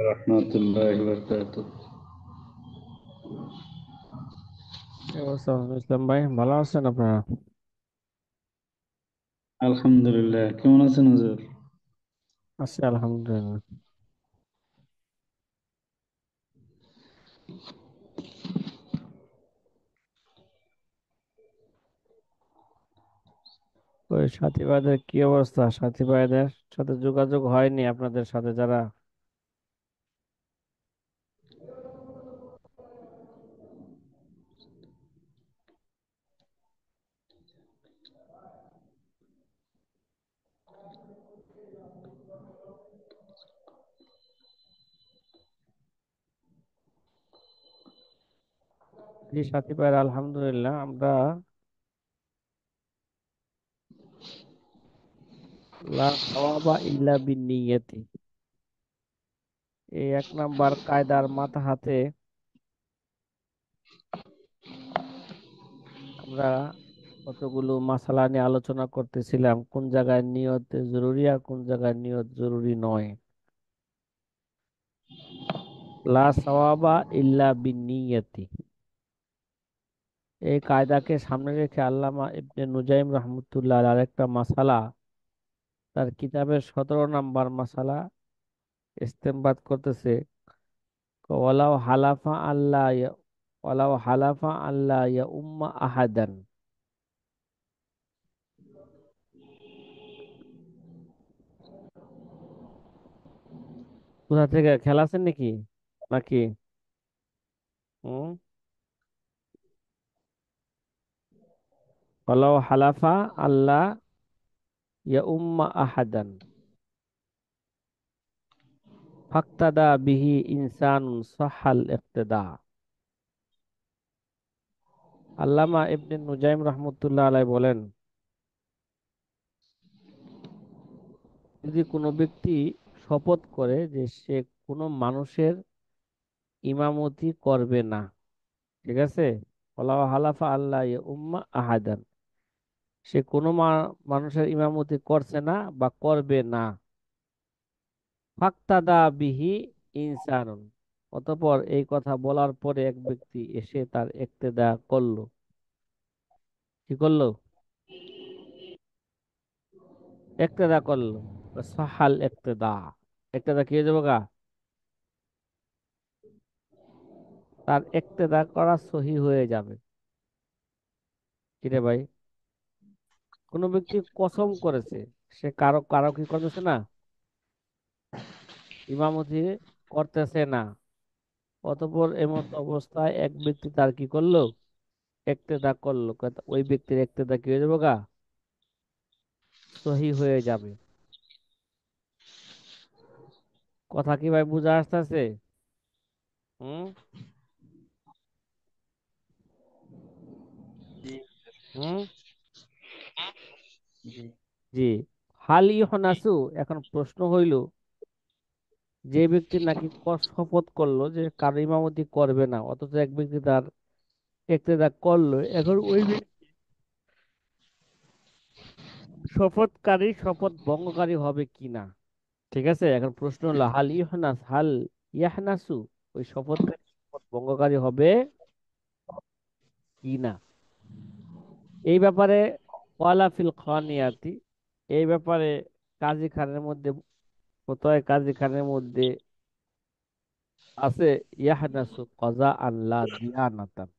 রহমতুল্লাহি ওয়া বারাকাতুহু। কি অবস্থা ইসলাম ভাই, ভালো আছেন আপনারা? আলহামদুলিল্লাহ, কেমন আছেন হুজুর? আছি আলহামদুলিল্লাহ। ওই সাথী ভাইদের কি অবস্থা? সাথী ভাইদের সাথে যোগাযোগ হয়নি আপনাদের সাথে যারা? জি সাথী ভাইরা, আলহামদুলিল্লাহ আমরা লা সাওয়াবা ইল্লা বিন্নিয়াতি, এই এক নাম্বার কায়দার মাথা হাতে আমরা কতগুলো মাসালা নিয়ে আলোচনা করতেছিলাম, কোন জায়গায় নিয়ত জরুরি আর কোন জায়গায় নিয়ত জরুরি নয়। লা সাওয়াবা ইল্লা বিন্নিয়াতি, এই কায়দাকে সামনে রেখে আল্লামা ইবনে নুজাইম রহমতুল্লাহ আরেকটা মাসালা, তার কিতাবের 17 নাম্বার মাসালা ইস্তেমবাদ করতেছে। ওয়ালাউ হালাফা আল্লাহ ওয়ালাউ হালাফা আল্লাহ ইয়া উম্মা আহাদান। কোথা থেকে খেলা আছেন নাকি নাকি? হুম। ওয়ালাউ হালাফা আল্লাহ ইয়া উম্মা আহাদান ফাক্তাদা বিহি ইনসানুন সাহাল ইক্তেদা। আল্লামা ইবনে নুজাইম রহমতুল্লাহ আলাই বলেন, যদি কোনো ব্যক্তি শপথ করে যে সে কোনো মানুষের ইমামতি করবে না, ঠিক আছে, ওয়ালাউ হালাফা আল্লাহ ইয়া উম্মা আহাদান, সে কোনো মানুষের ইমামতি করছে না বা করবে না, ফাক্তাদা বিহি ইনসানুন, অতঃপর এই কথা বলার পরে এক ব্যক্তি এসে তার ইক্তেদা করলো। কি করলো? ইক্তেদা করলো। সাহাল ইক্তেদা, ইক্তেদা কি হয়ে যাবে গা? তার ইক্তেদা করা সহি হয়ে যাবে। কিরে ভাই, কোনো ব্যক্তি কসম করেছে সে কারো কারো কি করতেছে না, ইমামতি করতেছে না, অতঃপর এমত অবস্থায় এক ব্যক্তি তার কি করলো, ইক্তেদা করলো, ওই ব্যক্তির ইক্তেদা কি হয়ে যাবে গা? সহি হয়ে যাবে। কথা কি ভাই বুঝা আসতেছে? হুম। জি, হুম। জি। জি। হাল ইহনাসু, এখন প্রশ্ন হইল, যে ব্যক্তি নাকি শপথ করলো যে কারো ইমামতি করবে না, অথচ এক ব্যক্তি তার ইক্তেদা করলো, এখন ওই ব্যক্তি শপথকারী শপথ ভঙ্গকারী হবে কিনা? ঠিক আছে, এখন প্রশ্ন হলো হাল ইয়াহনাসু, ওই শপথকারী শপথ ভঙ্গকারী হবে কিনা। এই ব্যাপারে ওয়ালা ফিল খানিয়াতি, এই ব্যাপারে কাজী খানের মধ্যে, ফতোয়া কাজী খানের মধ্যে আছে ইয়াহনাসু কাজা আল্লাহ দিয়ানাতান।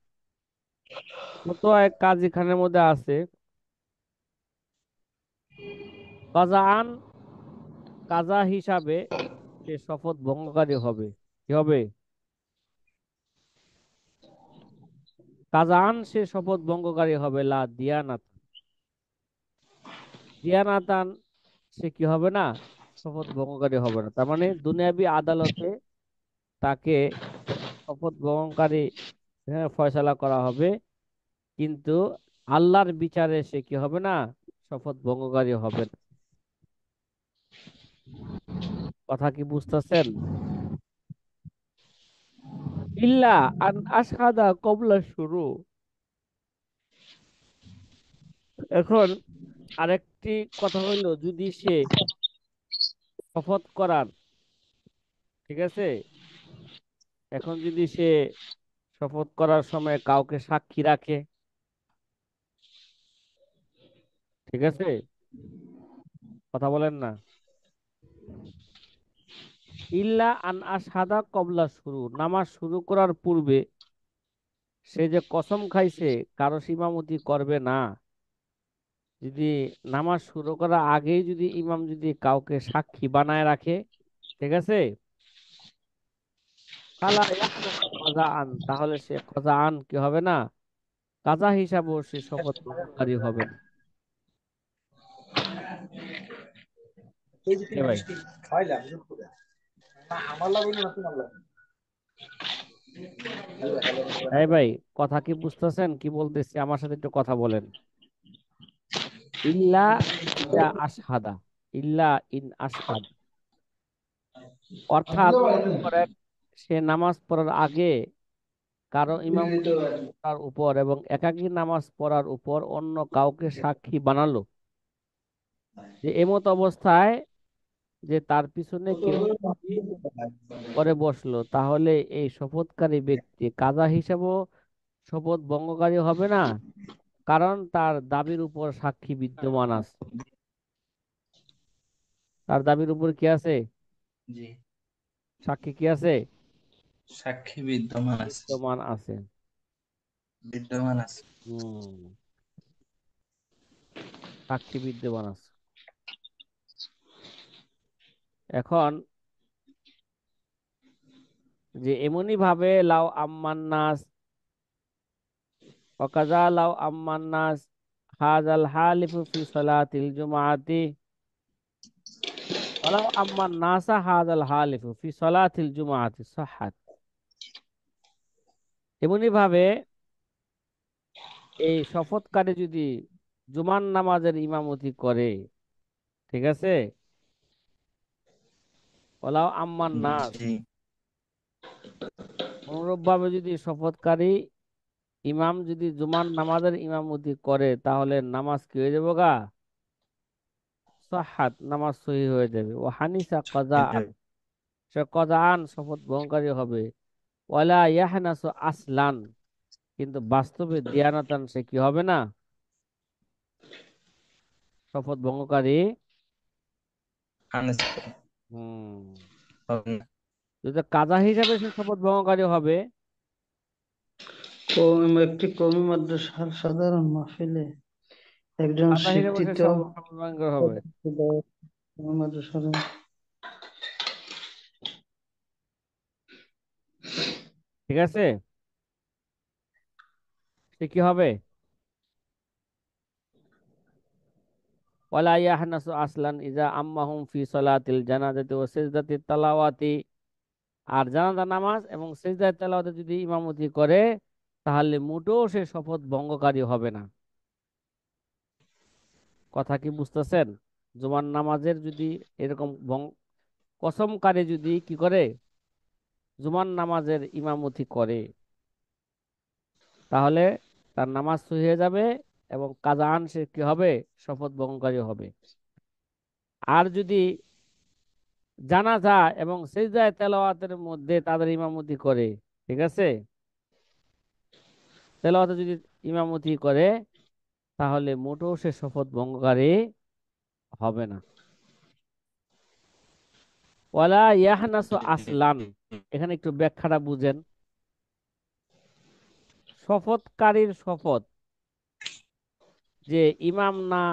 ফতোয়া কাজী খানের মধ্যে আছে কাজা আন, কাজা হিসাবে সে শপথ ভঙ্গকারী হবে। কি হবে? কাজা আন, সে শপথ ভঙ্গকারী হবে, লা দিয়ানাত, দিয়ানাতান, সে কি হবে না, শপথ ভঙ্গকারী হবে না। তার মানে দুনিয়াবি আদালতে তাকে শপথ ভঙ্গকারী, হ্যাঁ, ফয়সালা করা হবে, কিন্তু আল্লাহর বিচারে সে কি হবে না, শপথ ভঙ্গকারী হবে না। কথা কি বুঝতেছেন? ইল্লা আন আশহাদা কবলা শুরু। এখন আরেকটি কথা হইল, যদি সে শপথ করার ঠিক আছে। এখন যদি সে শপথ করার সময় কাউকে সাক্ষী রাখে, ঠিক আছে, কথা বলেন না, ইল্লা আন আশহাদা কবলা শুরু, নামাজ শুরু করার পূর্বে সে যে কসম খাইছে কারো ইমামতি করবে না, যদি নামাজ শুরু করার আগেই যদি ইমাম যদি কাউকে সাক্ষী বানায় রাখে, ঠিক আছে, ফালা ইয়াহনাসু কাযাআন, তাহলে সে কাযাআন কি হবে না, কাজা হিসাবেও সে শপথ ভঙ্গকারী হবে না। এ ভাই, এই ভাই, কথা কি বুঝতেছেন কি বলতেছি? আমার সাথে একটু কথা বলেন। ইল্লা ইদা আশহাদা, ইল্লা ইন আশহাদ, অর্থাৎ করে সে নামাজ পড়ার আগে কারো ইমামতার উপর এবং একাকী নামাজ পড়ার উপর অন্য কাউকে সাক্ষী বানালো, যে এমত অবস্থায় যে তার পিছনে কেউ যদি করে বসলো, তাহলে এই শপথকারী ব্যক্তি কাজা হিসাবেও শপথ ভঙ্গকারী হবে না, কারণ তার দাবির উপর সাক্ষী বিদ্যমান আছে। তার দাবির উপর কি আছে? জি, সাক্ষী কি আছে? সাক্ষী বিদ্যমান আছে। বিদ্যমান আছে। বিদ্যমান আছে। হম, সাক্ষী বিদ্যমান আছে। এখন যে এমনি ভাবে লাউ আম্মান নাস, ওয়াকাজা লাউ আম্মান নাস হাজাল হালিফু ফি সালাতিল জুমআতি, ওয়ালাউ আম্মান নাসা হাজাল হালিফু ফি সালাতিল জুমআতি সাহাত। এমনি ভাবে এই শপথকারী যদি জুমার নামাজের ইমামতি করে, ঠিক আছে, ওয়ালাউ আম্মান নাস, জি, অনুরূপ ভাবে যদি শপথকারী ইমাম যদি জুমার নামাজের ইমামতি করে, তাহলে নামাজ কি হয়ে যাবে গা, সাহাত, নামাজ সহি হয়ে যাবে। ও হানিসা কাজা, সে কদাআন শপথ ভঙ্গকারী হবে। ওয়ালা ইয়াহনাসু আসলান, কিন্তু বাস্তবে দিয়ানাতান সে কি হবে না, শপথ ভঙ্গকারী আনিস হুম, হবে না। যদি কাজা হিসাবে সে শপথ ভঙ্গকারী হবে, একটি কওমি মাদ্রাসার সাধারণ মাহফিলে একজন কাজা হিসাবে সে শিক্ষিত শপথ ভঙ্গকারী হবে। কওমি মাদ্রাসার ঠিক আছে, সে কি হবে, ওয়ালা ইয়াহনাসু আসলান ইজা আম্মাহুম ফি সালাতিল জানাজাতি ওয়া সিজদাতিত তালাওয়াতি, আর জানাজা নামাজ এবং সিজদায়ে তেলাওয়াতে যদি ইমামতি করে, তাহলে মোটেও সে শপথ ভঙ্গকারী হবে না। কথা কি বুঝতেছেন? জুমার নামাজের যদি এরকম কসমকারী যদি কি করে, জুমার নামাজের ইমামতি করে, তাহলে তার নামাজ সহি হয়ে যাবে এবং কাজাআন সে কি হবে, শপথ ভঙ্গকারী হবে। আর যদি জানাজা এবং সিজদায়ে তেলাওয়াতের মধ্যে তাদের ইমামতি করে, ঠিক আছে, তেলাওয়াতে যদি ইমামতি করে, তাহলে মোটেও সে শপথ ভঙ্গকারী হবে না। ওয়ালা ইয়াহনাসু আসলান, এখানে একটু ব্যাখ্যাটা বুঝেন। শপথকারীর শপথ যে ইমাম না,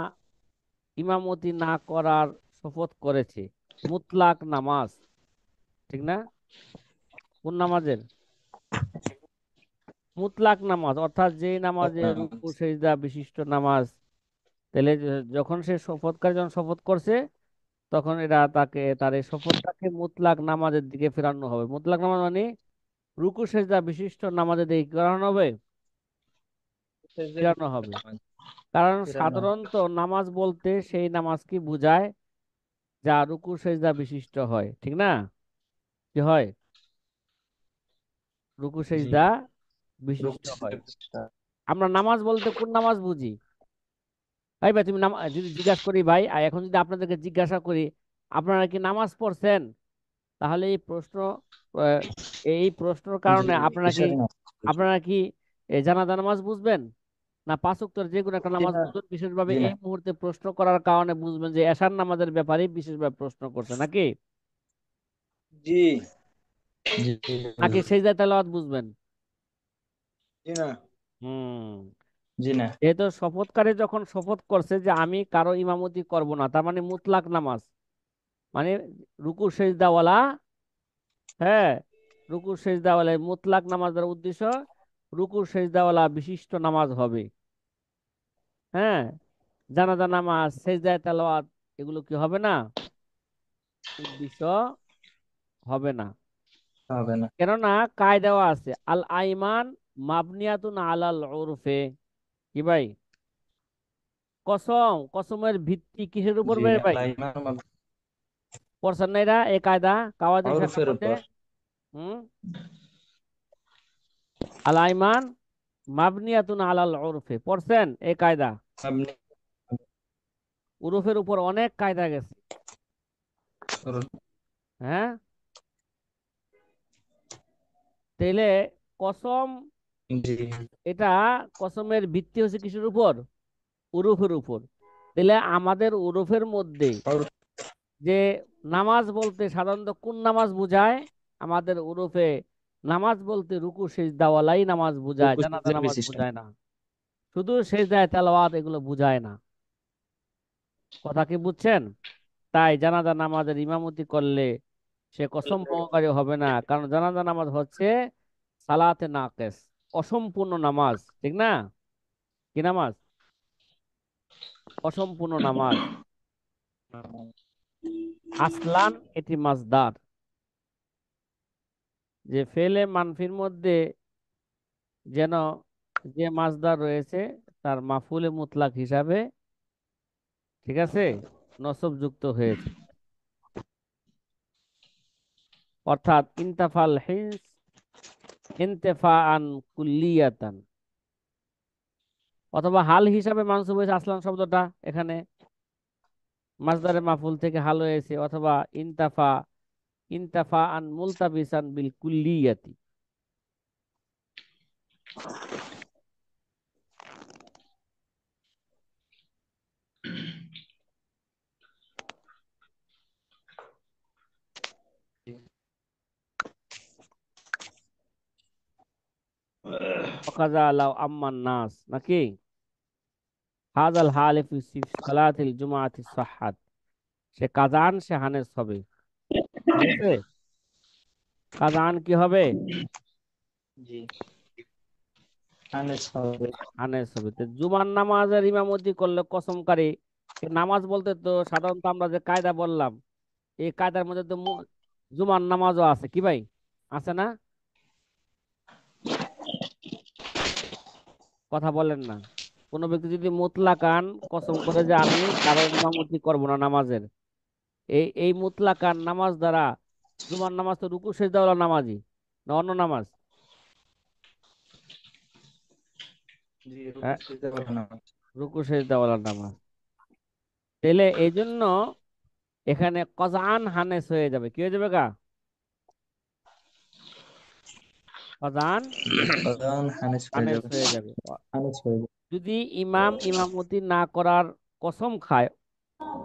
ইমামতি না করার শপথ করেছে, মুতলাক নামাজ, ঠিক না? কোন নামাজের? মুতলাক নামাজ, অর্থাৎ যেই নামাজে রুকু সেজদা বিশিষ্ট নামাজ। তাহলে যখন সে শপথকারী যখন শপথ করছে, তখন এটা তাকে তার এই শপথটাকে মুতলাক নামাজের দিকে ফেরানো হবে। মুতলাক নামাজ মানে রুকু সেজদা বিশিষ্ট নামাজের দিকে কি করানো হবে, ফেরানো হবে। কারণ ফেরানো। সাধারণত নামাজ বলতে সেই নামাজ কি বোঝায় যা রুকু সেজদা বিশিষ্ট হয়, ঠিক না? কি হয়, রুকু জি, সেজদা রূপ বিশিষ্ট হয়। চেষ্টা। আমরা নামাজ বলতে কোন নামাজ বুঝি? এই ভাই, তুমি যদি জিজ্ঞাসা করি ভাই, আর এখন যদি আপনাদেরকে জিজ্ঞাসা করি আপনারা কি নামাজ পড়ছেন, তাহলে এই প্রশ্ন আহ, এই প্রশ্নের জি কারণে আপনারা কি কিসের নামাজ? আপনারা কি জানাজা নামাজ বুঝবেন না পাঁচ ওয়াক্তের যে কোনো একটা জি নামাজ না। বুঝবেন? বিশেষভাবে জি না। এই মুহূর্তে প্রশ্ন করার কারণে বুঝবেন যে এশার নামাজের ব্যাপারে বিশেষভাবে প্রশ্ন করছে নাকি, জি জি নাকি সেজদা তেলাওয়াত বুঝবেন? জি না। হুম। জি না। যেহেতু শপথকারী যখন শপথ করছে যে আমি কারো ইমামতি করব না, তার মানে মুতলাক নামাজ, মানে রুকু সেজদাওয়ালা, হ্যাঁ, রুকু সেজদাওয়ালা মুতলাক নামাজের উদ্দেশ্য রুকু সেজদাওয়ালা বিশিষ্ট নামাজ হবে। হ্যাঁ, জানাজা নামাজ সেজদায় তেলাওয়াত এগুলো কি হবে না, উদ্দেশ্য হবে না। হবে না। কেননা কায়দাও আছে আল আইমান মাবনিয়াতুন আলাল উরফে। কি ভাই, কসমের ভিত্তি কিসের উপর জি বে ভাই? আল্লাহ ইমাম পড়ছেন না এরা এই কায়দা কাওয়াদের শাখার ওরফের মধ্যে? উপর। হুম। আল আইমান মাবনিয়াতুন আলাল উরফে পড়ছেন এই কায়দা? আপনি উরুফের উপর অনেক কায়দা গেছে। হ্যাঁ, তাইলে কসম, জি এটা কসমের ভিত্তি হচ্ছে কিসের উপর? উরুফের উপর। তাহলে আমাদের উরুফের মধ্যে ওরফ যে নামাজ বলতে সাধারণত কোন নামাজ বুঝায়? আমাদের উরুফে নামাজ বলতে রুকু সিজদাওয়ালাই নামাজ বুঝায়, রুকু জানাজা সিজদা নামাজ বিশিষ্ট। বুঝায় না। শুধু সেজদায় তেলাওয়াত এগুলো বুঝায় না। কথা কি বুঝছেন? তাই জানাজা নামাজের ইমামতি করলে সে কসম ভঙ্গকারী হবে না, কারণ জানাজা নামাজ হচ্ছে সালাতে নাকেস, অসম্পূর্ণ নামাজ, ঠিক না? কি নামাজ? অসম্পূর্ণ নামাজ। আসলান এটি মাসদার, যে ফেলে মানফির মধ্যে যেন যে মাসদার রয়েছে তার মাফুলে মুতলাক হিসাবে, ঠিক আছে, নসব যুক্ত হয়েছে। অর্থাৎ ইনতাফাল হিন্স ইনতেফাআন কুল্লিয়াতান, অথবা হাল হিসাবে মানসুব হয়েছে আসলান শব্দটা এখানে, মাসদারে মাফুল থেকে হাল হয়েছে, অথবা ইনতাফা ইনতাফা আন মুলতাবিসান বিল কুল্লিয়াতি। ওয়াকাজা লাউ আম্মান নাস, নাকি হাজাল হালিফি সালাতিল জুমাআতি সাহহাত, সে কাজান সে হানেস হবে। ঠিক আছে, কাজান কি হবে? জি আনিস হবে। হানেস হবে। তো জুমার নামাজের ইমামতি করলে কসমকারী, এ নামাজ বলতে তো সাধারণত আমরা যে কায়দা বললাম, এই কায়দার মধ্যে তো জুমার নামাজও আছে, কি ভাই, আছে না? কথা বলেন না। কোনো ব্যক্তি যদি মুতলাকান কসম করে যে আমি কারো ইমামতি করব না নামাজের, এই মুতলাকান নামাজ দ্বারা, জুমার নামাজ তো রুকু সেজদা ওয়ালা নামাজই না অন্য নামাজ? জি রুকু হ্যাঁ, সিজদা করা নামাজ। রুকু সেজদা ওয়ালা নামাজ। তাহলে এই জন্য এখানে কজান হানেস হয়ে যাবে, কি হয়ে যাবে গা? কজান কারণ হানিস হয়ে হানেস যাবে। হয়ে যাবে। হানিস হয়ে যাবে। যদি ইমাম ইমামতি না করার কসম খায়,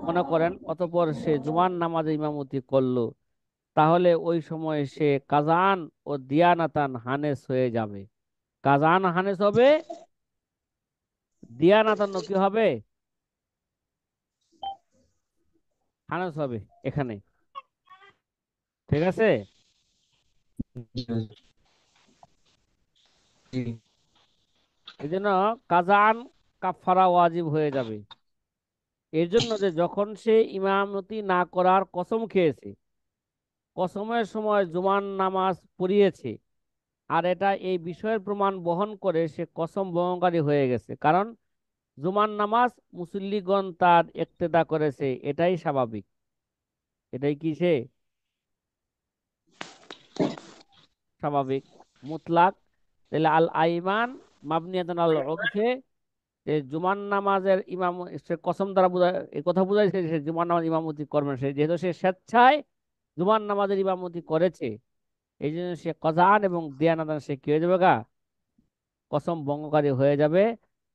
মনে করেন অতঃপর সে জুমার নামাজে ইমামতি করলো, তাহলে ওই সময় সে কাজান ও দিয়ানাতান হানেস হয়ে যাবে। কাজান হানেস হবে, দিয়ানাতান কি হবে? হানেস হবে এখানে। ঠিক আছে, জি এই জন্য কাজান কাফারা ওয়াজিব হয়ে যাবে। এর জন্য যে যখন সে ইমামতি না করার কসম খেয়েছে, কসমের সময় জুমার নামাজ পড়িয়েছে, আর এটা এই বিষয়ের প্রমাণ বহন করে সে কসম ভঙ্গকারী হয়ে গেছে, কারণ জুমার নামাজ মুসল্লিগণ তার ইক্তেদা করেছে, এটাই স্বাভাবিক। এটাই কি সে স্বাভাবিক মুতলাক। তাহলে আল আইমান মাবনিয়াতুন আল উরফে, যে জুমার নামাজের সে কসম দ্বারা বোঝায়, এই কথা বোঝাইছে যে সে জুমার নামাজ ইমামতি করবেন, সে যেহেতু সে স্বেচ্ছায় জুমার নামাজের ইমামতি করেছে, এই জন্য সে কযান এবং দেয়ানাদান সে কি হয়ে যাবে গা, কসম ভঙ্গকারী হয়ে যাবে।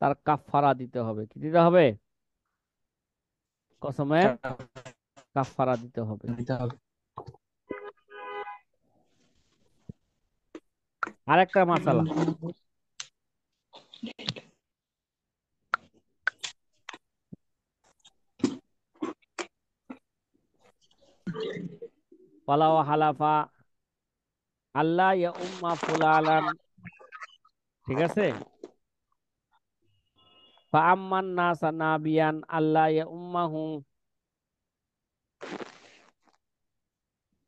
তার কাফফারা দিতে হবে। কি দিতে হবে? কসমের কাফফারা দিতে হবে। দিতে হবে। আরেকটা মাসালা, ওয়ালাউ হালাফা আল্লাহ ইয়া উম্মা ফুলালান, ঠিক আছে, ফা আম্মান নাসা নাবিয়ান আল্লাহ ইয়া উম্মাহু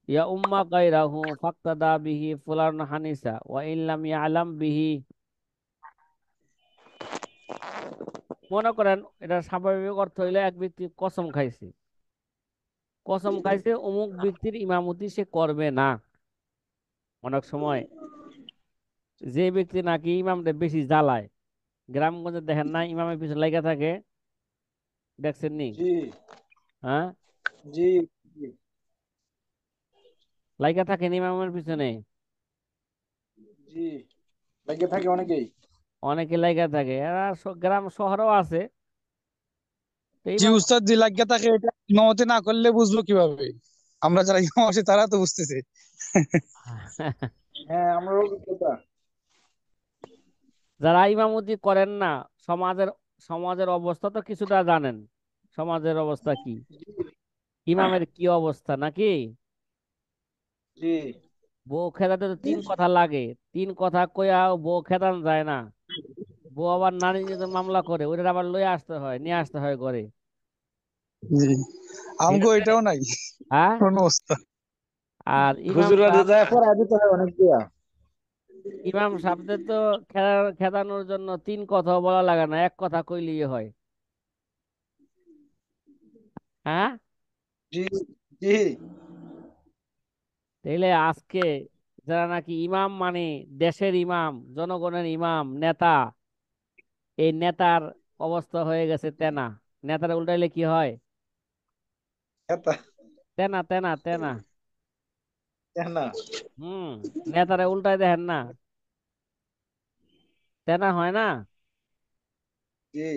ইয়া উম্মা গায়রাহু ফাক্তাদা বিহি ফুলান হানিসা ওয়া ইল্লাম ইয়ালাম বিহি। মনে করেন এটা স্বাভাবিক অর্থ হইলে এক ব্যক্তি কসম খাইছে, কসম খাইছে অমুক ব্যক্তির ইমামতি সে করবে না। অনেক সময় যে ব্যক্তি নাকি ইমামটা বেশি জ্বালায়, গ্রামগঞ্জে দেখেন না ইমামের পিছনে লাগা থাকে, দেখছেন নি? জি হ্যাঁ, জি জি লাগা থাকেন ইমামের পিছনে, জি লেগে থাকে অনেকেই। অনেকে লাগা থাকে। এরা গ্রাম শহরেও আছে। তো জি ইমাম উস্তাদ, জি লাগিয়া থাকে, এটা ইমামতি না করলে বুঝবো কিভাবে? আমরা যারা ইমাম আছি তারা তো বুঝতেছে। হ্যাঁ, আমারও অভিজ্ঞতা। যারা ইমামতি করেন না, সমাজের সমাজের অবস্থা তো কিছুটা জানেন। সমাজের অবস্থা কি, ইমামের কি অবস্থা নাকি? জি বউ খেদাতে তো তিন কথা লাগে, তিন কথা কইয়াও বউ খেদান যায় না। বউ আবার নারী নির্যাতন মামলা করে, ওটা আবার লয়ে আসতে হয়, নিয়ে আসতে হয় ঘরে। জি, ঠিক আমগো আছে। এটাও নাই হ্যাঁ, কোন অবস্থা। আর ইমাম হুজুরা সাহেব, যায় পড়া দিতে হয় অনেক দিয়া। ইমাম সাহেবদের তো খেদানোর জন্য তিন কথা বলা লাগে না, এক কথা কইলেই হয়। হ্যাঁ, জি জি তাইলে আজকে যারা নাকি ইমাম মানে দেশের ইমাম, জনগণের ইমাম, নেতা, এই নেতার অবস্থা হয়ে গেছে তেনা। নেতার উল্টাইলে কি হয়? এটা তেনা তেনা তেনা। না। হুম, নেতারে উল্টাই দেখেন না, তেনা হয় না। জি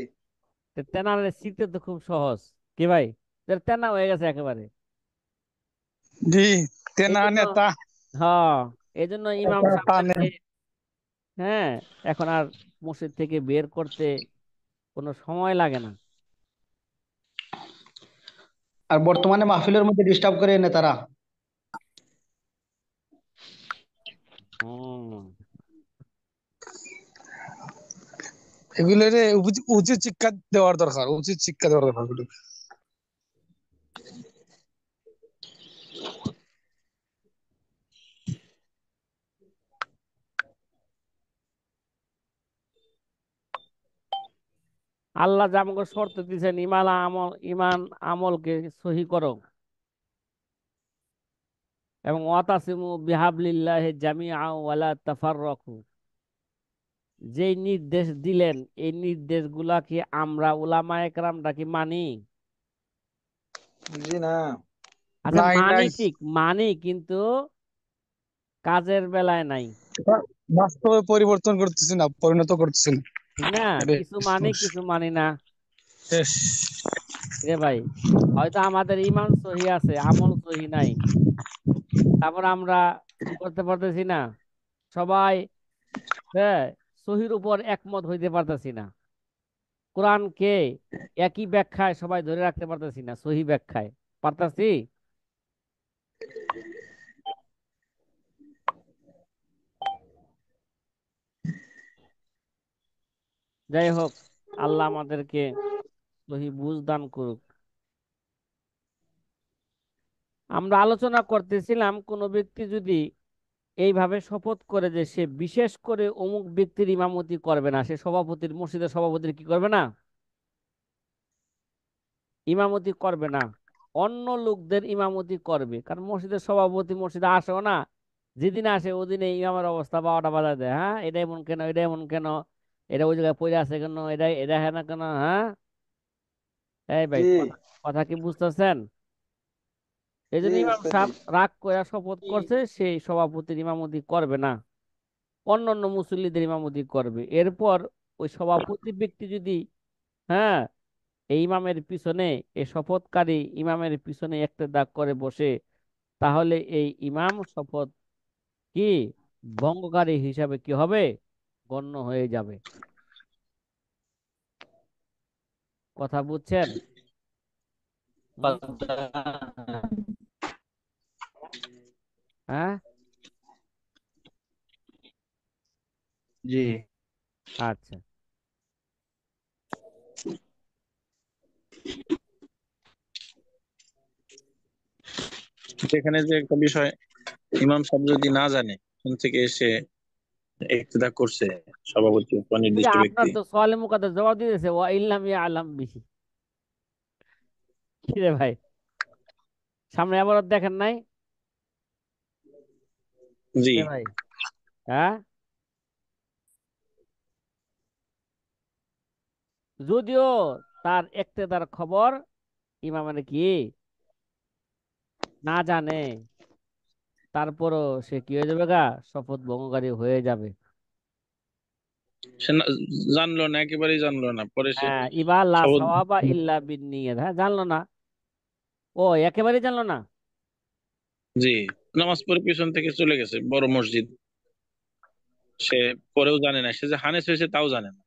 তো তেনারে শিখতে তো খুব সহজ। কি ভাই, তেনা হয়ে গেছে একেবারে। জি, এই তেনা জন্য, নেতা হ্যাঁ, এই জন্য ইমাম টানে। সাহেবদেরকে, হ্যাঁ, এখন আর মসজিদ থেকে বের করতে কোনো সময় লাগে না। আর বর্তমানে মাহফিলের মধ্যে ডিস্টার্ব করে নেতারা। হুম, এগুলোর উচিত শিক্ষা দেওয়ার দরকার, উচিত শিক্ষা দেওয়ার দরকার এগুলো। আল্লাহ যে আমাকে শর্ত দিয়েছেন, ইমান আমলকে সহি করো, এবং ওয়াতাসিমু বিহাবলিল্লাহি জামিআ ওয়ালা তাফাররাকু, যেই নির্দেশ দিলেন এই নির্দেশগুলা কি আমরা উলামায়ে কেরামরা কি মানি? জি না। আচ্ছা নাই মানি, নাই, ঠিক মানি, কিন্তু কাজের বেলায় নাই। এটা বাস্তবে পরিবর্তন করতেছি না, পরিণত করতেছি না। ঠিক না? এটাই কিছু মানি সমস্যা। কিছু মানি না। শেষ। রে ভাই, হয়তো আমাদের ইমান সহি আছে, আমল সহি নাই, তারপর আমরা কি করতে পারতেছি না, সবাই, হ্যাঁ, সহির উপর একমত হইতে পারতেছি না। কোরআনকে একই ব্যাখ্যায় সবাই ধরে রাখতে পারতেছি না, সহি ব্যাখ্যায় পারতাছি? যাই হোক, আল্লাহ আমাদেরকে সহি বুঝ দান করুক। আমরা আলোচনা করতেছিলাম, কোনো ব্যক্তি যদি এইভাবে শপথ করে যে সে বিশেষ করে অমুক ব্যক্তির ইমামতি করবে না, সে সভাপতির, মসজিদের সভাপতির কি করবে না, ইমামতি করবে না, অন্য লোকদের ইমামতি করবে। কারণ মসজিদের সভাপতি মসজিদে আসেও না, যেদিন আসে ওদিনে ইমামের অবস্থা 12টা বাজায় দেয়। হ্যাঁ, এটা এমন কেন, এটা এমন কেন, এটা ওই জায়গায় পড়ে আছে কেন, এটা হ্যাঁ না কেন, হ্যাঁ। এই ভাই, জি কথা কথা কি বুঝতেছেন? এই জি জন্য ইমাম উস্তাদ জি সাহেব রাগ করে শপথ করছে সেই সভাপতির ইমামতি করবে না, অন্যান্য মুসল্লিদের ইমামতি করবে। এরপর ওই সভাপতি ব্যক্তি যদি, হ্যাঁ, এই ইমামের পিছনে, এই শপথকারী ইমামের পিছনে একটা দাগ করে বসে, তাহলে এই ইমাম শপথ কি ভঙ্গকারী হিসাবে কি হবে, গণ্য হয়ে যাবে। কথা বুঝছেন? হুম? হ্যাঁ, জি। আচ্ছা। এখানে যে একটা বিষয়, ইমাম সাহেব যদি না জানে কোন থেকে এসে ইক্তেদা করছে সভাপতি বা ওই যে নির্দিষ্ট আপনার ব্যক্তি, তো সোয়ালে মুকাদ্দাস জবাব দিয়েছে, ওয়া ইল্লাম ইয়ালাম বিহি। কি রে ভাই, সামনে আবার দেখেন নাই? জি, রে ভাই, হ্যাঁ, যদিও তার ইক্তেদার খবর ইমামের কি না জানে, তারপরও সে কি হয়ে যাবে গা, শপথ ভঙ্গকারী হয়ে যাবে। সে জানলো না, একেবারেই জানলো না, পরে সে হ্যাঁ, ইবা লা শপথ, সাওয়াবা ইল্লা বিন্নিয়াত, হ্যাঁ, জানলো না, ও একেবারেই জানলো না। জি, নামাজ পড়ে পিছন থেকে চলে গেছে বড় মসজিদ, সে পরেও জানে না, সে যে হানেস হয়েছে তাও জানে না।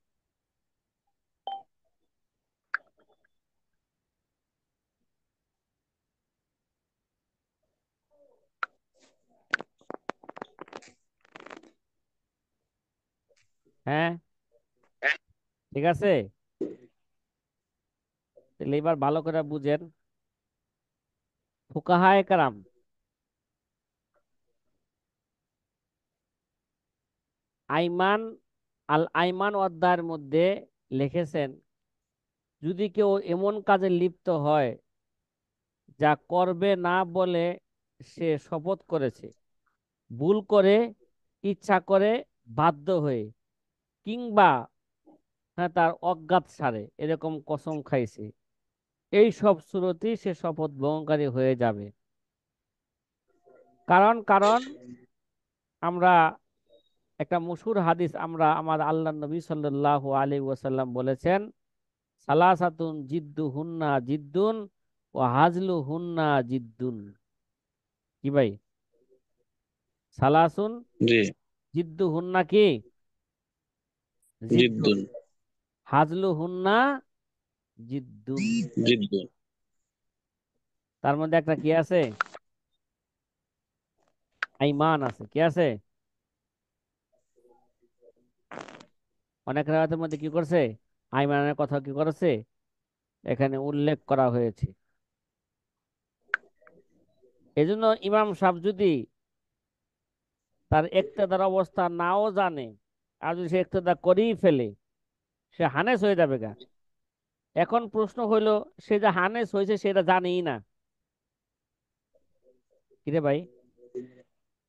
হ্যাঁ, ঠিক আছে, তাহলে এবার ভালো করে বুঝেন। ফুকাহায়ে কেরাম আইমান, আল আইমান অধ্যায়ের মধ্যে লিখেছেন, যদি কেউ এমন কাজে লিপ্ত হয় যা করবে না বলে সে শপথ করেছে, ভুল করে, ইচ্ছা করে, বাধ্য হয়ে, কিংবা হ্যাঁ তার অজ্ঞাত সারে এরকম কসম খাইছে, এই সব সুরতেই সে শপথ ভঙ্গকারী হয়ে যাবে। কারণ কারণ আমরা একটা মশহুর হাদিস, আমরা আমার আল্লাহ নবী সাল্লাল্লাহু আলাইহি ওয়াসাল্লাম বলেছেন, সালাসাতুন জিদ্দু হুন্না জিদ্দুন ও হাজলু হুন্না জিদ্দুন। কি ভাই, সালাসুন জি, জিদ্দু হুন্না কি জিদ্দুন, জিদ্দুন, হাজলু হুন্না জিদ্দুন। জিদ্দুন। তার মধ্যে একটা কি আছে, আইমান আছে, কি আছে, অনেক রায়তের মধ্যে কি করছে, আইমানের কথা কি করেছে, এখানে উল্লেখ করা হয়েছে। এজন্য ইমাম সাহেব যদি তার ইক্তেদার অবস্থা নাও জানে, আর যদি সে ইক্তেদা করেই ফেলে, সে হানেস হয়ে যাবে গা। এখন প্রশ্ন হইলো, সে যে হানেস হয়েছে সেটা জানেই না, কিরে ভাই,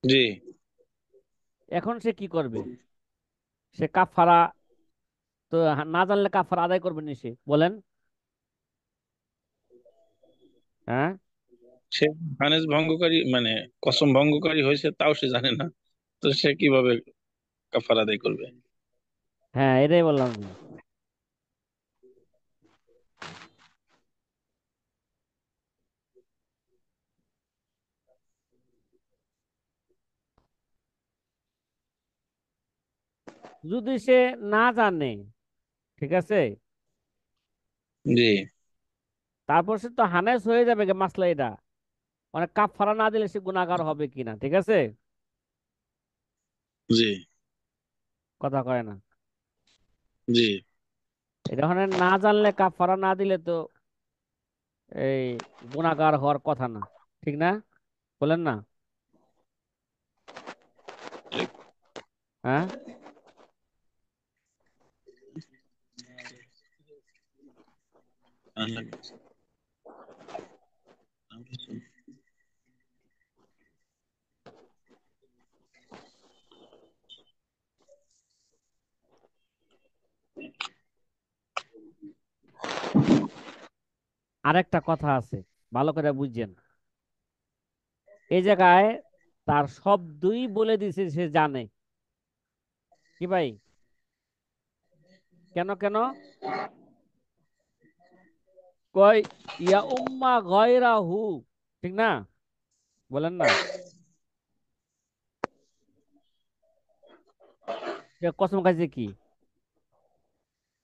জি, এখন সে কি করবে? সে কাফারা, তো না জানলে কাফারা আদায় করবে নি সে, বলেন? হ্যাঁ, সে হানেস ভঙ্গকারী মানে কসম ভঙ্গকারী হয়েছে তাও সে জানে না, তো সে কিভাবে কাফারা আদায় করবে? হ্যাঁ, এটাই বললাম আমি। যদি সে না জানে, ঠিক আছে, জি, তারপর সে তো হানেস হয়ে যাবে গে, মাসলা এটা, মানে কাফারা না দিলে সে গুনাহগার হবে কিনা, ঠিক আছে, জি, কথা কয় না। জি, এটা ওখানে না জানলে, কাফারা না দিলে তো এই গুনাহগার হওয়ার কথা না, ঠিক না, বলেন না? হ্যাঁ, আরেকটা কথা আছে, ভালো করে বুঝছেন। এই জায়গায় তার শব্দই বলে দিছে সে জানে। কি ভাই? কেন কেন? কয় ইয়া উম্মা গয়রাহু, ঠিক না? বলেন না। সে কসম খাইছে কি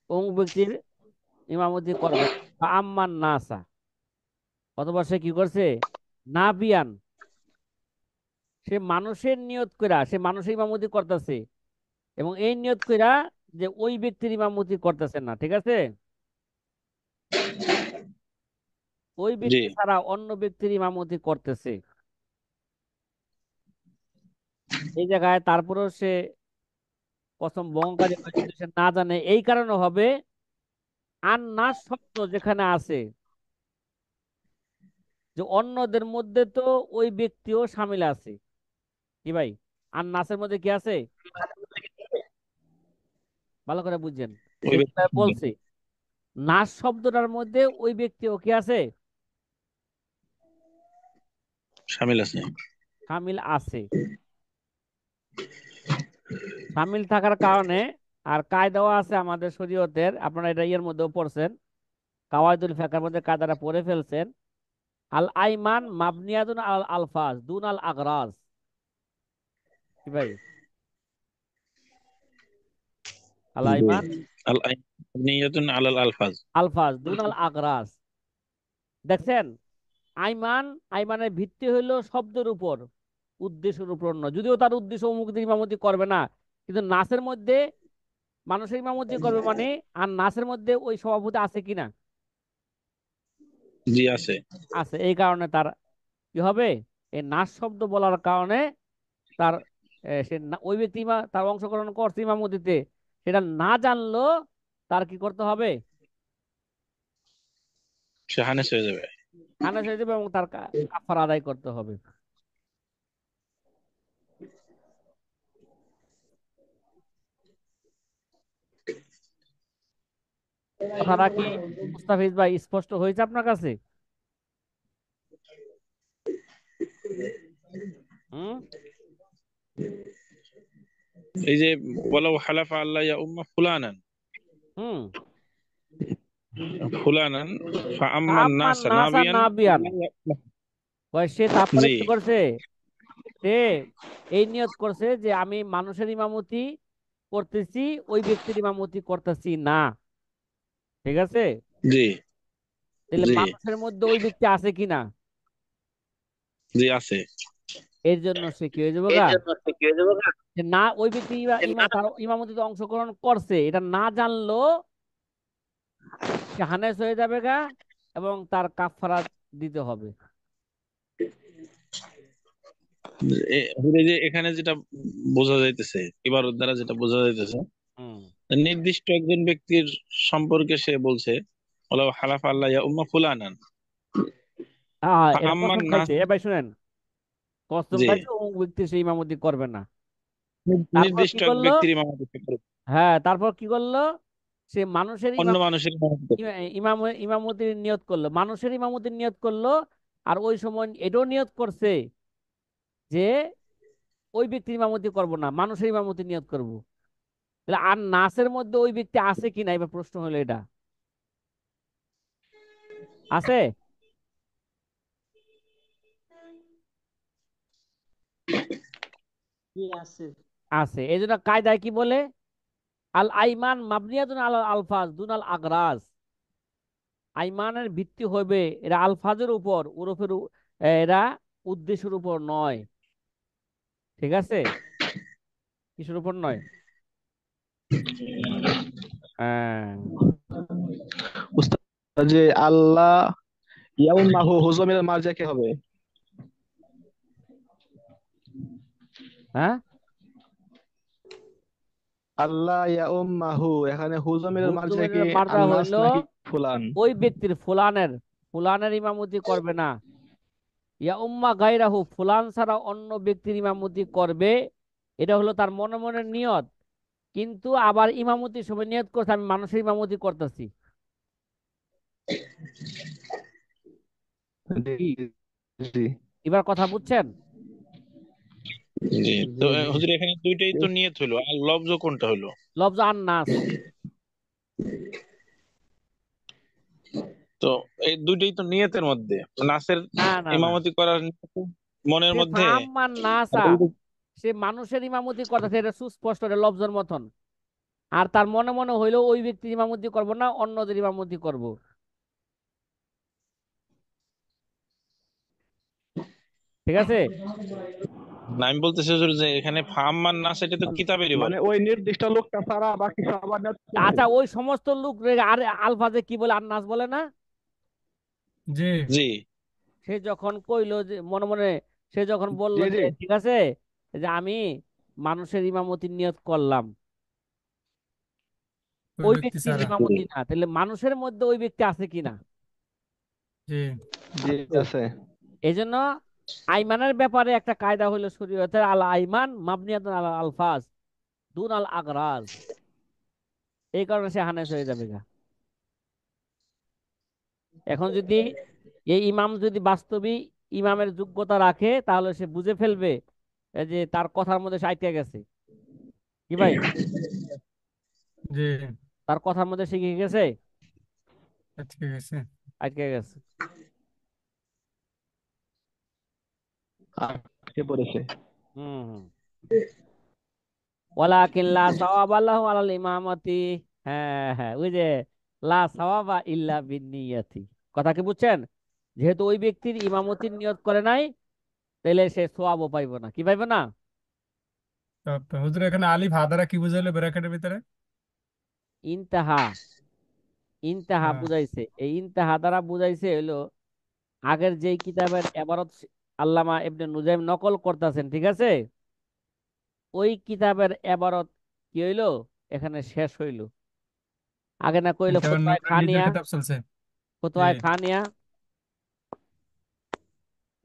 অমুক ব্যক্তির ইমামতি করবে না। বা আম্মান নাসা, অথবা সে কি করছে না বিয়ান, সে মানুষের নিয়ত কইরা সে মানুষের ইমামতি করতেছে, এবং এই নিয়ত কইরা যে ওই ব্যক্তির ইমামতি করতেছে না, ঠিক আছে? ওই জি ব্যক্তি ছাড়া অন্য ব্যক্তির ইমামতি করতেছে। এই জায়গায় তারপরেও সে কসম বহনকারী হয়, কিন্তু সে না জানে, এই কারণে হবে আন নাস শব্দ যেখানে আছে, যে অন্যদের মধ্যে তো ওই ব্যক্তিও সামিল আছে। কি ভাই? আর নাসের মধ্যে কি আছে ভালো করে বুঝছেন? ওই ব্যক্তি যেটা বলছে নাস শব্দটার মধ্যে ওই ব্যক্তিও কি আছে শামিল আছে। সামিল আছে। সামিল থাকার কারণে আর কায়দাও আছে আমাদের শরীয়তের, আপনারা এটা ইয়ের মধ্যেও পড়ছেন, কাওয়াইদুল ফিকহের মধ্যে কায়দাটা পড়ে ফেলছেন। আল আইমান মাবনিয়াতুন আল আলফাজ দুন আল আগরাজ। কি ভাই? আল জি আইমান আল নিয়াতুন আলাল আলফাজ। আলফাজ দুন আল আগরাজ। দেখছেন, আইমান, আইমানের ভিত্তি হইলো শব্দের উপর, উদ্দেশ্যের উপর নয়। যদিও তার উদ্দেশ্য অমুক দিন ইমামতি করবে না, কিন্তু নাচের মধ্যে মানুষের ইমামতি করবে মানে, আর নাচের মধ্যে ওই সভাপতি আছে কিনা? জি আছে। আছে। এই কারণে তার কি হবে, এই নাচ শব্দ বলার কারণে তার ওই ব্যক্তি তার অংশগ্রহণ করছে ইমামতিতে, সেটা না জানলো, তার কি করতে হবে? সে হানেস হয়ে যাবে। খানা ছেড়ে দেবে এবং তার কাফারা আদায় করতে হবে। কথাটা কি মুস্তাফিজ ভাই স্পষ্ট হয়েছে আপনার কাছে? হুম। এই যে ওয়ালাউ হালাফা আল্লাহ ইয়া উম্মা ফুলানান হুম। ফুলানান ফাআম্মান আম্মান নাসা নাসা নাবিয়ান। নাবিয়ান, সে তারপরে জি কি করছে, সে এই নিয়ত করছে যে আমি মানুষের ইমামতি করতেছি, ওই ব্যক্তির ইমামতি করতেছি না, ঠিক আছে? জি তাহলে জি মানুষের মধ্যে ওই ব্যক্তি আছে কিনা? জি আছে। এর জন্য সে কি হয়ে যাবে গা, যে না ওই ব্যক্তি তার ইমামতিতে অংশগ্রহণ করছে এটা না জানলো, সে হানেস হয়ে যাবে গা, এবং তার কাফারা দিতে হবে। এই যে এখানে যেটা বোঝা যাইতেছে, ইবারত দ্বারা যেটা বোঝা যাইতেছে, হুম। নির্দিষ্ট একজন ব্যক্তির সম্পর্কে সে বলছে ওয়ালাউ হালাফা আল্লাহ ইয়া উম্মা ফুলানান এটা ফাআম্মান কসম নাস। খাইছে, এবার শুনেন, কসম জি খাইছে অমুক ব্যক্তি সেই ইমামতি করবে না। তারপর কি নির্দিষ্ট এক করলো? ব্যক্তির ইমামতি সে করবে, হ্যাঁ, তারপর কি করলো? সে মানুষের অন্য মানুষের ইমামতি করবে। ইমামতির নিয়ত করলো, মানুষের ইমামতির নিয়ত করলো, আর ওই সময় এটাও নিয়ত করছে যে ওই ব্যক্তির ইমামতি করব না, মানুষের ইমামতি নিয়ত করব। তাহলে আর নাসের মধ্যে ওই ব্যক্তি আছে কিনা, এবার প্রশ্ন হলো এটা, আছে? আছে। এই জন্য কায়দায় কি বলে, আল আইমান মাবনিয়াতুন আল আলফাজ দুনাল আগরাজ। আইমানের ভিত্তি হবে এরা আলফাজের উপর, ওরফের এরা উদ্দেশ্যের উপর নয়, ঠিক আছে? কিসের উপর নয়? হ্যাঁ। উস্তাদ, যে আল্লাহ ইয়াউম্মাহু হুজুমিল মার্জা কে হবে? হ্যাঁ, আল্লাহ ইয়াউম্মাহু, এখানে হুজুমিল মার্জা হুজুমের কে মার্জা আন্নাস হইলো নাকি ফুলান? ওই ব্যক্তির, ফুলানের ইমামতি করবে না। ইয়া উম্মা গায়রাহু, ফুলান ছাড়া অন্য ব্যক্তির ইমামতি করবে, এটা হলো তার মনে মনের নিয়ত, কিন্তু আবার ইমামতির সময় নিয়ত করছে আমি মানুষের ইমামতি করতেছি। জি জি। এবার কথা বুঝছেন? জি। তো জি জি হুজুর এখানে দুইটাই তো নিয়ত হলো, আর লফজ কোনটা হলো? লফজ আন্নাস। তো এই দুইটাই তো নিয়তের মধ্যে, নাসের না না না, ইমামতি করার নিয়ত মনের সে মধ্যে। ফাম্মান আর নাসা, এই যে- সে মানুষের ইমামতি করতেছে, এটা সুস্পষ্ট, এটা লফজের মতন। আর তার মনে মনে হইলো ওই ব্যক্তির ইমামতি করব না, অন্যদের ইমামতি করব। ঠিক আছে? না, আমি বলতেছি হুজুর যে এখানে ফাম্মান নাস, এটা তো কিতাবেরই মানে বলে। ওই নির্দিষ্ট লোকটা ছাড়া বাকি সবার নিয়ত করছে। আচ্ছা, ওই সমস্ত লোক আর আলফাজে কি বলে, আন্নাস বলে না? জি জি সে যখন কইলো যে মনে মনে, সে যখন বললো জি যে জি ঠিক আছে, যে আমি মানুষের ইমামতির নিয়ত করলাম, ওই ওই ব্যক্তি ব্যক্তির ছাড়া। ইমামতি না, তাহলে মানুষের মধ্যে ওই ব্যক্তি আছে কিনা? জি জি আছে। এই জন্য আইমানের ব্যাপারে একটা কায়দা হইলো শরীয়তের, আল আইমান মাবনিয়াতুন আল আলফাজ দুন আল আগরাজ। এই কারণে সে হানেস হয়ে যাবে গা। এখন যদি এই ইমাম যদি বাস্তবিক ইমামের যোগ্যতা রাখে, তাহলে সে বুঝে ফেলবে যে তার কথার মধ্যে সে আটকে গেছে। কি ভাই? জি, তার কথার মধ্যে সে কি গেছে? ঠিক আছে। আটকে গেছে। আটকে পড়েছে। হুম হুম। ওয়ালাকিন লা সাওয়াবা লাহু আলাল ইমামাতি। হ্যাঁ হ্যাঁ, ওই যে লা সাওয়াবা ইল্লা বিন্নিয়াতি, কথা কি বুঝছেন? যেহেতু ওই ব্যক্তির ইমামতির নিয়ত করে নাই, তাহলে সে সোয়াবও পাইব না। কি পাইব না? তো হুজুর এখানে আলিফ হাদারা কি বুঝাইলো ব্র্যাকেটের ভিতরে? ইনতাহা। ইনতাহা হ্যাঁ, বুঝাইছে, এই ইনতাহা দ্বারা বুঝাইছে হইলো আগের যেই কিতাবের এবারত আল্লামা ইবনে নুজাইম নকল করতেছেন, ঠিক আছে, ওই কিতাবের এবারত কি হইলো, এখানে শেষ হইলো। আগে না কইলো এটা আবার ফতোয়ায়ে নূরের নিজের খানিয়া, কিতাব চলছে। জি, ফতোয়ায়ে খানিয়া।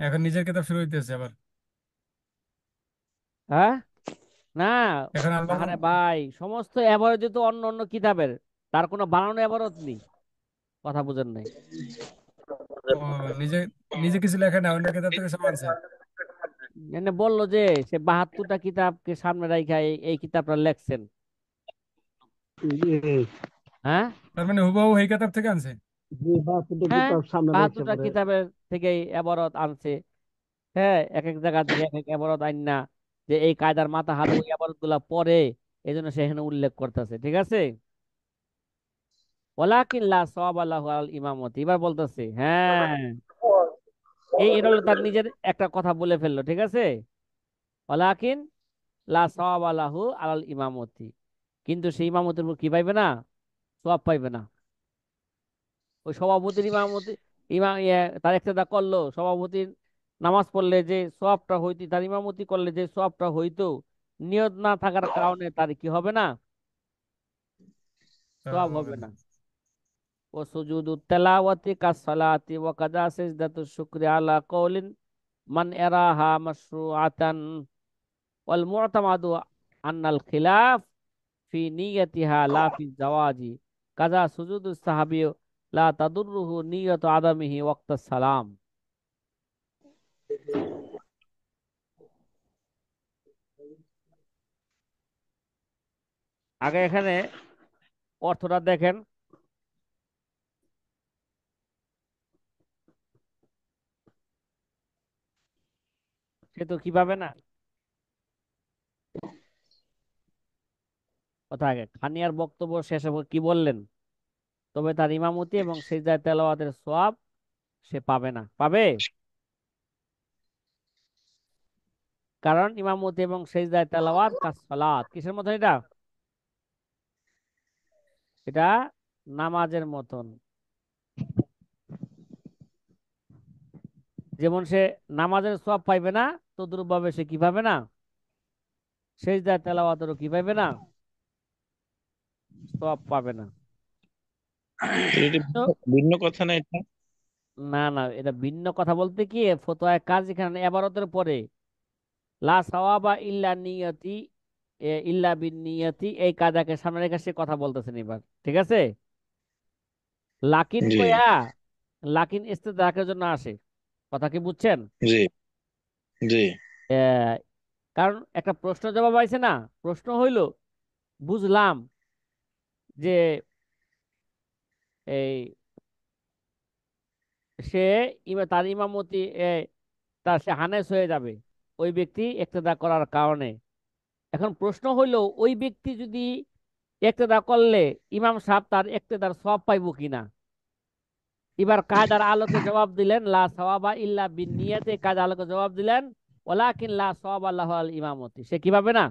এখন নিজের কিতাব শুরু হইতেছে আবার। হ্যাঁ, না, এখন আল্লাহ আরে ভাই, সমস্ত এবারত তো অন্য অন্য কিতাবের, তার কোনো বানানো এবারত নেই। কথা বুঝেন নাই? ও নিজে নিজে কিছু লেখা না, অন্য কিতাব থেকে সব আনছে। এনে বললো যে সে 72টা কিতাবকে সামনে রাখা এই কিতাবটা লেখছেন। জি হ্যাঁ তার মানে হুবহু এই কিতাব থেকে আনছে। জি বাহাত্তরটা হ্যাঁ, কিতাব সামনে রেখেছে 72টা পরে। কিতাবের থেকে এবারত আনছে। হ্যাঁ, এক এক জায়গা থেকে এক এক এবারত আইন না, যে এই কায়দার মাথা হাতে ওই এবারত গুলা পরে, এই জন্য সে এখানে উল্লেখ করতেছে। ঠিক আছে? ওয়ালাকিন লা সাওয়াবা লাহু আল ইমামতি, এবার বলতেছে হ্যাঁ, এটা হলো তার নিজের একটা কথা বলে ফেললো। ঠিক আছে? ওয়ালাকিন লা সাওয়াবা লাহু আল ইমামতি, কিন্তু সেই ইমামতির উপর কি পাইবে না? সওয়াব পাইবে না। ওই সভাপতির ইমামতি, তার ইক্তেদা করলো, সভাপতির নামাজ পড়লে যে সওয়াবটা হইতো, তার ইমামতি করলে যে সওয়াবটা হইতো, নিয়ত না থাকার কারণে তার কি হবে না? সওয়াব সওয়াব হবে হবে না। না। ও সুজুদু তেলাওয়াতি কাসসালাতি ওয়া কাযা সিজদাতু শুকরি আলা কওলিন মান ইয়ারাহা মাশরুআতান, ওয়াল মু'তামাদু আন্নাল খিলাফ ফি নিয়তিহা লা ফি জাওয়াজি, কাযা সুজুদু সাহাবী লা তাদুররুহু নিয়তু আদামিহি ওয়াক্তাস সালাম। আগে এখানে অর্থটা দেখেন। সে তো কিভাবে না, কথা আগে খানিয়ার বক্তব্য শেষে কি বললেন? তবে তার ইমামতি এবং সিজদায় তেলাওয়াতের সওয়াব সে পাবে না। পাবে, কারণ ইমামতি এবং সিজদায় তেলাওয়াত কাজ সালাত কিসের মতন? এটা এটা নামাজের মতন। যেমন সে নামাজের সওয়াব পাইবে না, তদ্রুপ ভাবে সে কি পাবে না? সিজদায় তেলাওয়াতেরও কি পাইবে না? সওয়াব পাবে না। এটা তো ভিন্ন কথা না এটা? না না, এটা ভিন্ন কথা বলতে কি, ফতোয়ায় কাজ এখানে এবারতের পরে লা সাওয়াবা ইল্লা নিয়তি, ইল্লা বিন নিয়তি, এই কাজাকে সামনে রেখে সে কথা বলতেছেন এবার। ঠিক আছে? লাকিন জি কয়া, লাকিন ইস্তেদরাকের জন্য আসে। কথা কি বুঝছেন? জি জি। আহ, কারণ একটা প্রশ্ন জবাব আছে না, প্রশ্ন হইল বুঝলাম যে এই সে তার ইমামতি তার সে হানেস হয়ে যাবে ওই ব্যক্তি ইক্তেদা করার কারণে। এখন প্রশ্ন হইল ওই ব্যক্তি যদি ইক্তেদা করলে ইমাম সাহেব তার ইক্তেদার সওয়াব পাইবো কিনা। এবার কায়দার আলোকে জবাব দিলেন লা সওয়াবা ইল্লা বিনিয়াতে, কায়দার আলোকে জবাব দিলেন ওয়ালাকিন লা সওয়াবা লাহু আল ইমামতি, সে কি পাবে না?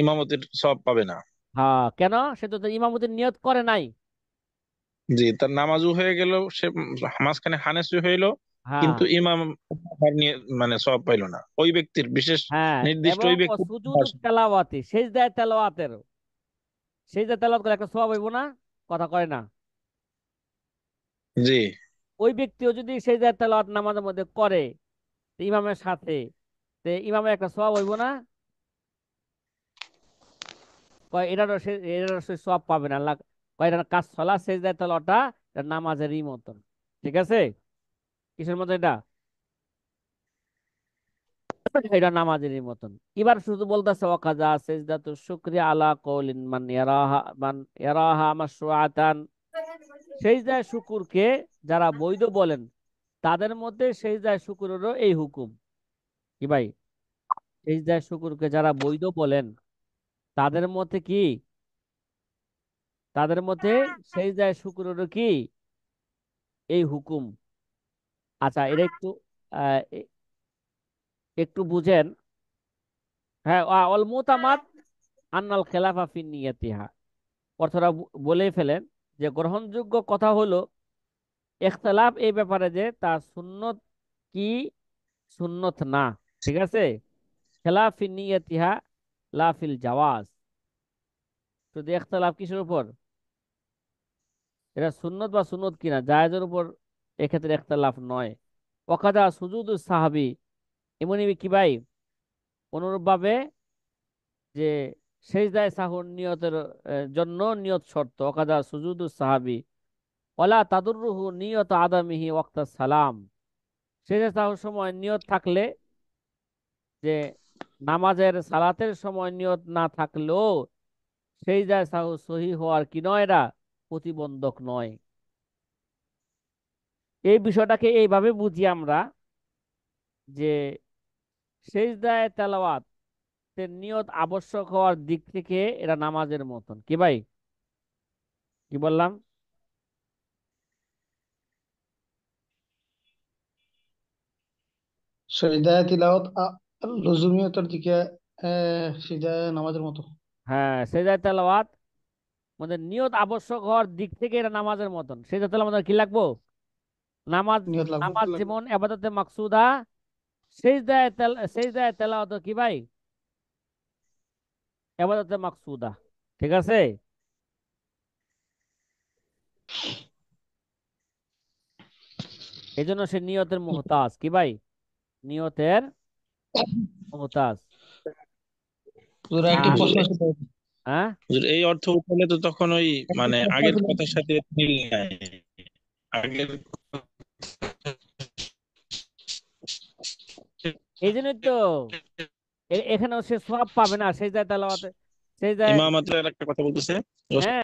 ইমামতির সব পাবে না। হ্যাঁ, কেন? সে তো ইমামতির নিয়ত করে নাই। জি, তার নামাজও হয়ে গেল, সে মাঝখানে হানেসি হইলো, হ্যাঁ, কিন্তু ইমাম আর নিয়ে মানে সব পাইলো না, ওই ব্যক্তির বিশেষ হ্যাঁ, নির্দিষ্ট এবং ওই ব্যক্তি। সুজুদ তেলাওয়াতি, সেজদায় তেলাওয়াতেরও, সেজদা তেলাওয়াত করে একটা সওয়াব হইব না? কথা কয় না। জি। ওই ব্যক্তিও যদি সেজদা তেলাওয়াত নামাজের মধ্যে করে তো ইমামের সাথে, তো ইমামের একটা সওয়াব হইব না? কয় এটারও সে সওয়াব পাবে না। আল্লাহ কয় এটা কাজ সলা সেজদা তেলাওয়াতটা এটা নামাজেরই মতন। ঠিক আছে? কিসের মতো এটা? এটা নামাজেরই মতন। এবার শুধু বলতেছে ওয়াকাজা সেজদাতু শুকরি আলা কওলিন মান ইয়ারাহা মাশরুআতান, সেজদায়ে শুকুরকে যারা বৈধ বলেন তাদের মধ্যে সেজদায়ে শুকুরেরও এই হুকুম। কি ভাই? সেজদায়ে শুকুরকে যারা বৈধ বলেন তাদের মধ্যে কি, তাদের মধ্যে সেজদায়ে শুকুরেরও কি এই হুকুম। আচ্ছা, এটা একটু একটু বুঝেন। হ্যাঁ, অল মুতামাদ আন্নাল খেলাফা ফি নিয়াতিহা, অর্থরা বলেই ফেলেন যে গ্রহণযোগ্য কথা হলো ইখতিলাফ এই ব্যাপারে যে তার সুন্নত কি সুন্নত না। ঠিক আছে? খেলাফ ফি নিয়াতিহা লা ফিল জাওয়াজ, শুধু ইখতিলাফ কিসের উপর? এটা সুন্নত বা সুন্নত কিনা জায়েজের উপর এক্ষেত্রে ইখতিলাফ নয়। ওয়াকাদা সুজুদুস সাহাবী, এমনই কি ভাই অনুরূপ ভাবে যে সেজদায়ে সাহুর নিয়তের জন্য নিয়ত শর্ত। ওয়াকাদা সুজুদুস সাহাবী ওয়ালা তাদুররুহু নিয়ত আদামিহি ওয়াক্তাস সালাম, সেজদা সাহুর সময় নিয়ত থাকলে, যে নামাজের সালাতের সময় নিয়ত না থাকলেও সেজদা সাহু সহি হওয়ার কি নয়, এটা প্রতিবন্ধক নয়। এই বিষয়টাকে এইভাবে বুঝি আমরা যে সেজদায়ে তেলাওয়াত নিয়ত আবশ্যক হওয়ার দিক থেকে এটা নামাজের মতন। কি ভাই, কি বললাম? সিজদায়ে তিলাওয়াত লুজুমিয়তের দিকে সিজদায়ে নামাজের মতো। হ্যাঁ, সেজদায়ে তেলাওয়াত মানে নিয়ত আবশ্যক হওয়ার দিক থেকে এটা নামাজের মতন। সেজদা তেলাওয়াত আমাদের কি লাগবো? নামাজ। নিয়ত লাগবে। নামাজ যেমন ইবাদতে মাকসুদা, সেজদায়ে তেলাওয়াত কি ভাই? ইবাদতে মাকসুদা। ঠিক আছে? এই জন্য সে নিয়তের মুহতাজ। কি ভাই? নিয়তের মুহতাজ। পুরো একটি আর প্রশ্ন ছিল। হ্যাঁ, হুজুর, এই অর্থ উঠালে তো তখন ওই একটি মানে প্রশ্ন আগের ছিল। কথার সাথে মিল নাই। আগের এই জন্যই তো এখানেও সে সওয়াব পাবে না সেই যায় তেলাওয়াতে, সেই যায়। ইমামাতের একটা কথা বলতেছে। হ্যাঁ,